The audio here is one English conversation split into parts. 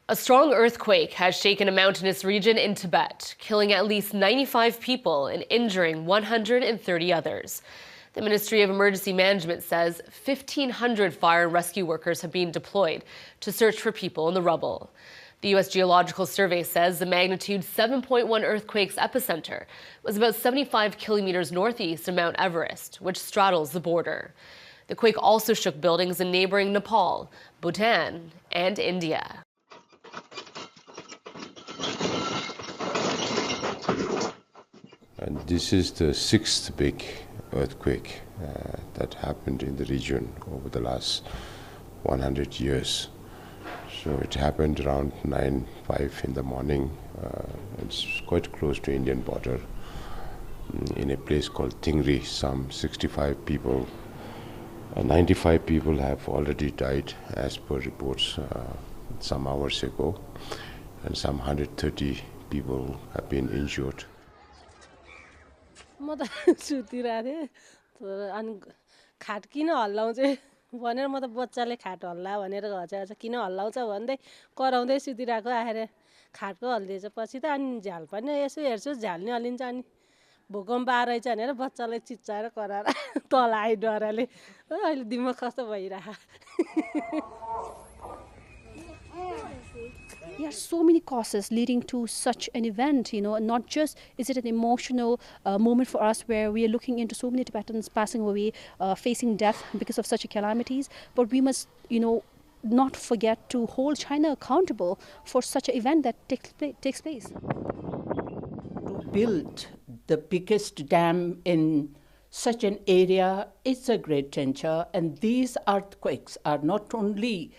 A strong earthquake has shaken a mountainous region in Tibet, killing at least 95 people and injuring 130 others. The Ministry of Emergency Management says 1,500 fire and rescue workers have been deployed to search for people in the rubble. The U.S. Geological Survey says the magnitude 7.1 earthquake's epicenter was about 75 kilometers northeast of Mount Everest, which straddles the border. The quake also shook buildings in neighboring Nepal, Bhutan, and India. And this is the sixth big earthquake that happened in the region over the last 100 years. So it happened around 9:05 in the morning. It's quite close to Indian border in a place called Tingri. Some 65 people, 95 people have already died as per reports some hours ago, and some 130 people have been injured. म त सुतिरहेको थिएँ अनि खाट किन हल्लाउँछ भनेर म त बच्चाले खाट हल्ला भनेर घचाएछ किन हल्लाउँछ भन्दै कराउँदै सुतिरहेको आएर खाटको हल्लिएछ पछि त अनि झ्याल पनि यसो हेर्छु झ्याल नि हल्लिन्छ अनि भूकम्प आएछ भनेर बच्चालाई चिच्चाएर कराएर तल आइ डराले अहिले दिमाग कस्तो भइरहेको There are so many causes leading to such an event, not just is it an emotional moment for us where we are looking into so many Tibetans passing away, facing death because of such calamities, but we must, not forget to hold China accountable for such an event that takes place. To build the biggest dam in such an area is a great venture, and these earthquakes are not only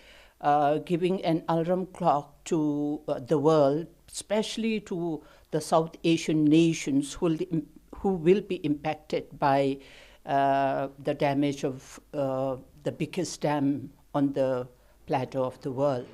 giving an alarm clock to the world, especially to the South Asian nations who will be impacted by the damage of the biggest dam on the plateau of the world.